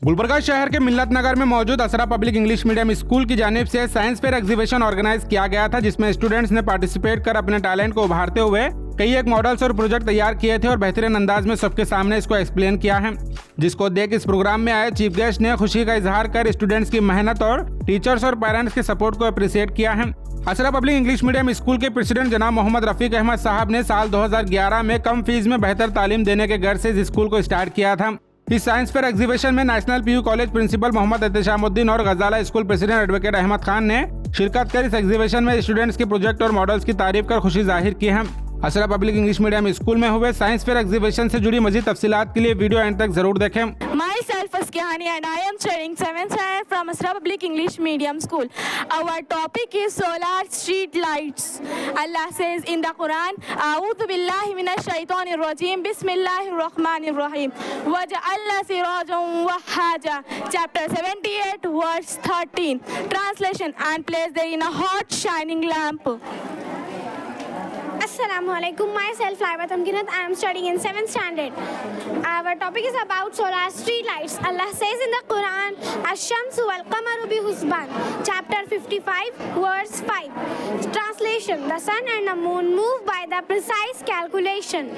गुलबर्गा शहर के मिल्लत नगर में मौजूद असरा पब्लिक इंग्लिश मीडियम स्कूल की जानिब से साइंस फेयर एग्जीबिशन ऑर्गेनाइज किया गया था, जिसमें स्टूडेंट्स ने पार्टिसिपेट कर अपने टैलेंट को उभारते हुए कई एक मॉडल्स और प्रोजेक्ट तैयार किए थे और बेहतरीन अंदाज में सबके सामने इसको एक्सप्लेन किया है, जिसको देख इस प्रोग्राम में आए चीफ गेस्ट ने खुशी का इजहार कर स्टूडेंट्स की मेहनत और टीचर्स और पेरेंट्स के सपोर्ट को अप्रिशिएट किया है। असरा पब्लिक इंग्लिश मीडियम स्कूल के प्रेसिडेंट जनाब मोहम्मद रफीक अहमद साहब ने साल 2011 में कम फीस में बेहतर तालीम देने के गर्ज से इस स्कूल को स्टार्ट किया था। इस साइंस फेयर एग्जीबिशन में national PU college principal Mohammed Ehteshamuddin और Ghazala school president advocate Ahmed Khan ने शिरकत कर इस एग्जीबिशन में स्टूडेंट्स के प्रोजेक्ट और मॉडल्स की तारीफ कर खुशी जाहिर की है। असरा पब्लिक इंग्लिश मीडियम स्कूल में हुए साइंस फेयर एग्जीबिशन से जुड़ी मजीद तफसीलात के लिए वीडियो एंड तक जरूर देखें। Myself is Kihani and I am studying 7th standard from Asra Public English Medium School. Our topic is solar street lights. Allah says in the Quran, "A'udhu billahi minash shaitanir rajim. Bismillahir rahmanir rahim. Waja'alna sirajan wahhaja." Chapter 78, verse 13. Translation: and place therein a hot shining lamp. Assalamualaikum. Myself Laiba Tamkinat. I am studying in 7th standard. Our topic is about solar street lights. Allah says in the Quran, "Ash-shamsu wal qamaru bi husban." Chapter 55, verse 5. Translation: the sun and the moon move by the precise calculation.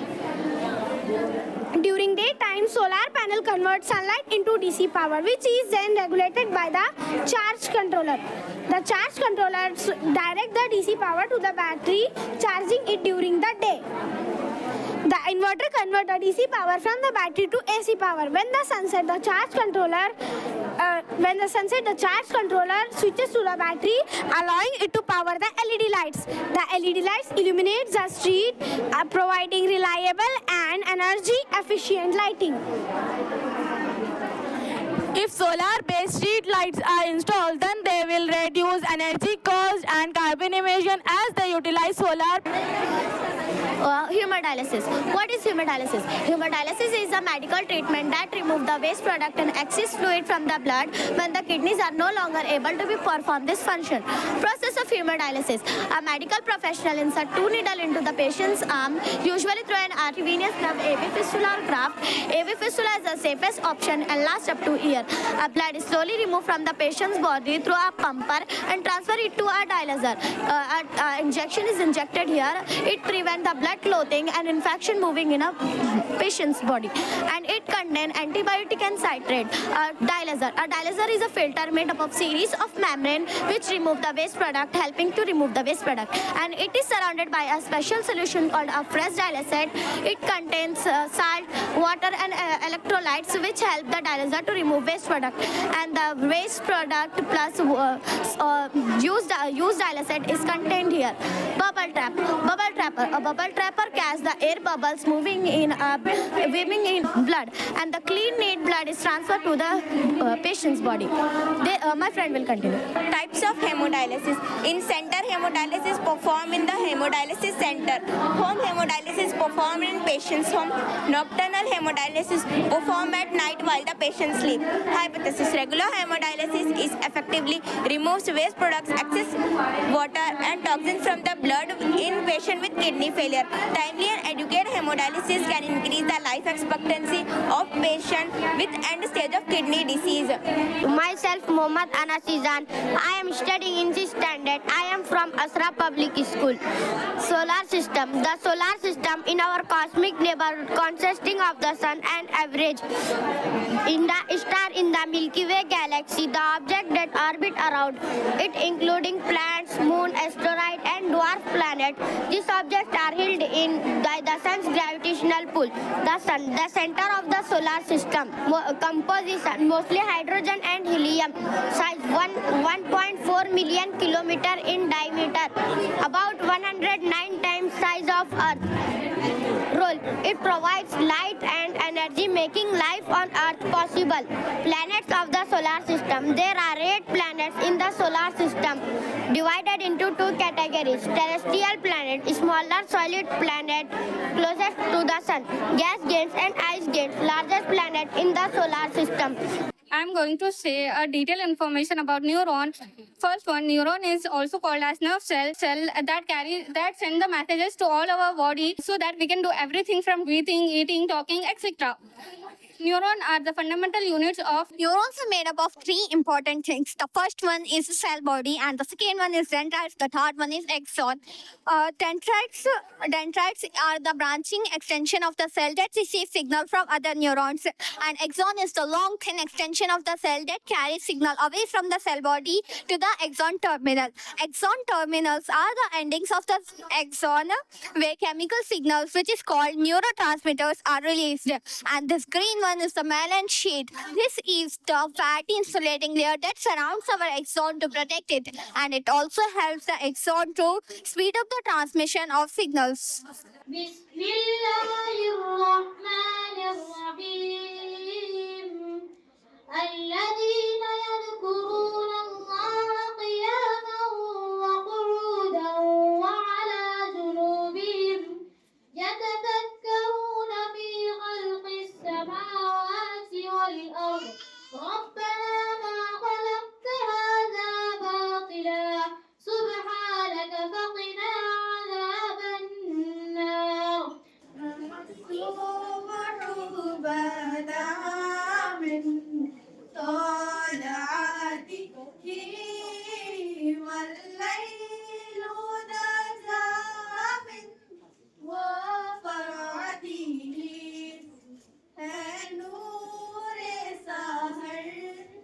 During daytime, solar panel converts sunlight into DC power, which is then regulated by the charge controller. The charge controller directs the DC power to the battery, charging it during the day. The inverter converts the DC power from the battery to AC power. When the sun sets, the charge controller switches to the battery, allowing it to power the LED lights. The LED lights illuminate the street, providing reliable and energy-efficient lighting. If solar-based street lights are installed, then they will reduce energy cost and carbon emission as they utilize solar. Hemodialysis. What is hemodialysis? Hemodialysis is a medical treatment that removes the waste product and excess fluid from the blood when the kidneys are no longer able to perform this function. Process of hemodialysis. A medical professional inserts 2 needles into the patient's arm, usually through an arteriovenous nerve, AV fistula or graft. AV fistula is the safest option and lasts up to a year. A blood is slowly removed from the patient's body through a pumper and transferred it to a dialyzer. Injection is injected here. It prevents the blood clotting and infection moving in a patient's body, and it contains antibiotic and citrate. Dialyzer. A dialyzer is a filter made up of series of membrane which remove the waste product, helping to remove the waste product, and it is surrounded by a special solution called a fresh dialysate. It contains salt, water and electrolytes which help the dialyzer to remove waste product, and the waste product plus used dialysate is contained here. Bubble trap. Bubble trapper. A bubble trapper catches the air bubbles moving in blood, and the clean neat blood is transferred to the patient's body. My friend will continue. Types of hemodialysis. In center hemodialysis performed in the hemodialysis center. Home hemodialysis performed in patient's home. Nocturnal hemodialysis performed at night while the patient sleeps. Hypothesis. Regular hemodialysis is effectively removes waste products, excess water and toxins from the blood in patient with kidney failure. Timely and adequate hemodialysis can increase the life expectancy of patient with end stage of kidney disease. Myself Mohammad Anasizan. I am studying in 6th standard. I am from Asra Public School. Solar system. The solar system in our cosmic neighborhood consisting of the sun and average in the star in the Milky Way galaxy, the object that orbit around it, including planets, moon, asteroid and dwarf planet. These objects are held in by the sun's gravitational pull. The sun, the center of the solar system, composition mostly hydrogen and helium, size 1.4 million kilometer in diameter, about 109 times size of Earth. Role: it provides light and energy, making life on Earth possible. Planets of the solar system. There are 8 planets in the solar system, divided into 2 categories: terrestrial planet, smaller solid planet closest to the sun, gas giants and ice giants, largest planet in the solar system. I'm going to say a detailed information about neuron. First one, neuron is also called as nerve cell that send the messages to all our body so that we can do everything from breathing, eating, talking, etc. Neurons are the fundamental units of. Neurons are made up of three important things. The first one is the cell body, and the second one is dendrites. The third one is axon. Dendrites are the branching extension of the cell that receives signal from other neurons, and axon is the long, thin extension of the cell that carries signal away from the cell body to the axon terminal. Axon terminals are the endings of the axon where chemical signals, which is called neurotransmitters, are released. And this green one is the myelin sheath. This is the fatty insulating layer that surrounds our axon to protect it, and it also helps the axon to speed up the transmission of signals. بسم الله الرحمن الرحيم الذين يذكرون الله قياما وقعودا وعلى جنوبهم يتفكرون في خلق السماوات والأرض ربنا ما خلقت هذا باطلا سبحانك فقنا عذاب النار ربنا من طلعته والليل نجا من وفرعته نور सहर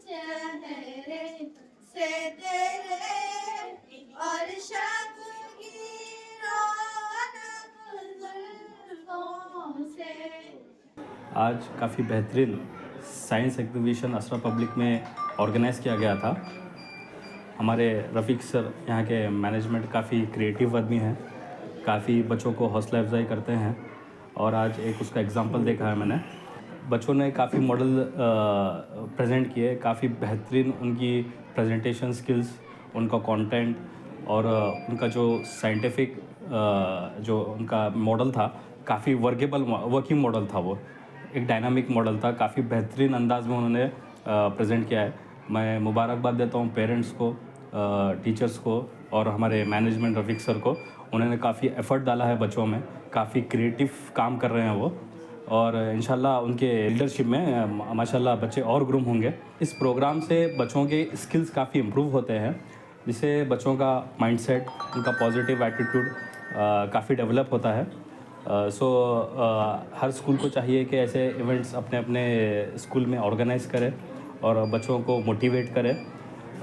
चेहरे से तेरे और शब की रौनक जुल्फों से। आज काफ़ी बेहतरीन साइंस एग्जीबिशन असरा पब्लिक में ऑर्गेनाइज़ किया गया था। हमारे रफ़ीक सर यहाँ के मैनेजमेंट काफ़ी क्रिएटिव आदमी हैं, काफ़ी बच्चों को हौसला अफजाई करते हैं और आज एक उसका एग्ज़ाम्पल देखा है मैंने। बच्चों ने काफ़ी मॉडल प्रेजेंट किए, काफ़ी बेहतरीन उनकी प्रेजेंटेशन स्किल्स, उनका कंटेंट और उनका जो साइंटिफिक जो उनका मॉडल था काफ़ी वर्किंग मॉडल था। वो एक डायनामिक मॉडल था, काफ़ी बेहतरीन अंदाज में उन्होंने प्रेजेंट किया है। मैं मुबारकबाद देता हूँ पेरेंट्स को, टीचर्स को और हमारे मैनेजमेंट रफ़ीक सर को। उन्होंने काफ़ी एफ़र्ट डाला है बच्चों में, काफ़ी क्रिएटिव काम कर रहे हैं वो और इंशाल्लाह उनके लीडरशिप में माशाल्लाह बच्चे और ग्रूम होंगे। इस प्रोग्राम से बच्चों के स्किल्स काफ़ी इम्प्रूव होते हैं, जिससे बच्चों का माइंडसेट, उनका पॉजिटिव एटीट्यूड काफ़ी डेवलप होता है। हर स्कूल को चाहिए कि ऐसे इवेंट्स अपने अपने स्कूल में ऑर्गेनाइज़ करें और बच्चों को मोटिवेट करें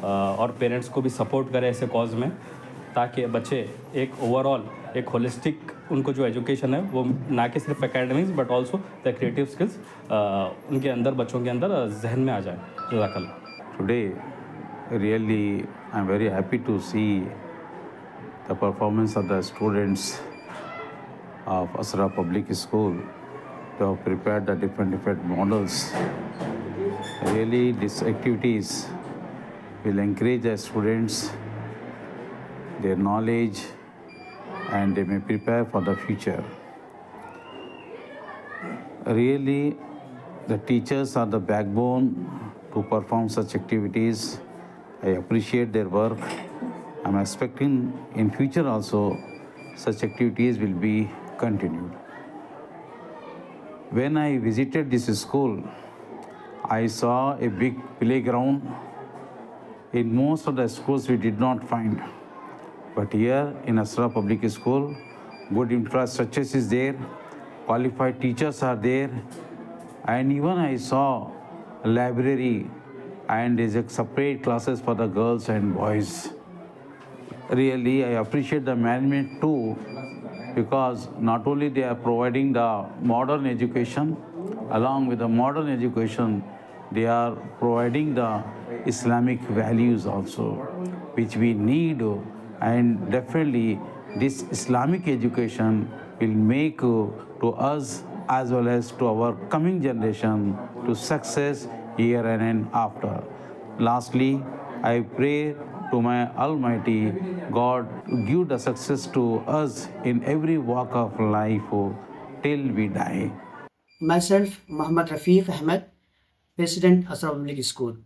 और पेरेंट्स को भी सपोर्ट करें ऐसे कॉज में, ताकि बच्चे एक ओवरऑल एक होलिस्टिक उनको जो एजुकेशन है वो ना कि सिर्फ academics but also the creative skills उनके अंदर, बच्चों के अंदर जहन में आ जाए। जज़ाकल्लाह। Today, really, I'm very happy to see the performance of the students of Asra Public School. They have prepared the different models. Really, these activities will encourage the students, their knowledge, and they may prepare for the future. Really, the teachers are the backbone to perform such activities. I appreciate their work. I'm expecting in future also such activities will be continued. When I visited this school, I saw a big playground. In most of the schools we did not find. But here in Asra Public School, good infrastructure is there, qualified teachers are there, and even I saw a library and there's a separate classes for the girls and boys. Really, I appreciate the management too, because not only they are providing the modern education, along with the modern education, they are providing the Islamic values also, which we need. And definitely this Islamic education will make to us as well as to our coming generation to success here and after. Lastly, I pray to my Almighty God to give the success to us in every walk of life till we die. Myself, Muhammad Rafiq Ahmed, President, Asra Public School.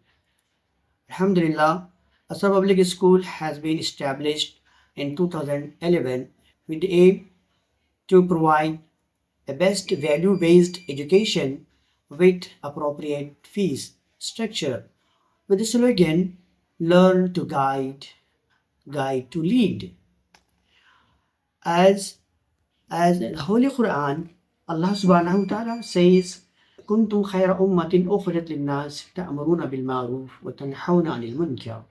Alhamdulillah, Asra Public School has been established in 2011 with the aim to provide the best value-based education with appropriate fees structure with the slogan learn to guide, guide to lead. As the Holy Quran, Allah subhanahu wa ta'ala says, كنتم خير أمة أخرجت للناس تأمرون بالمعروف وتنحون عن المنكر.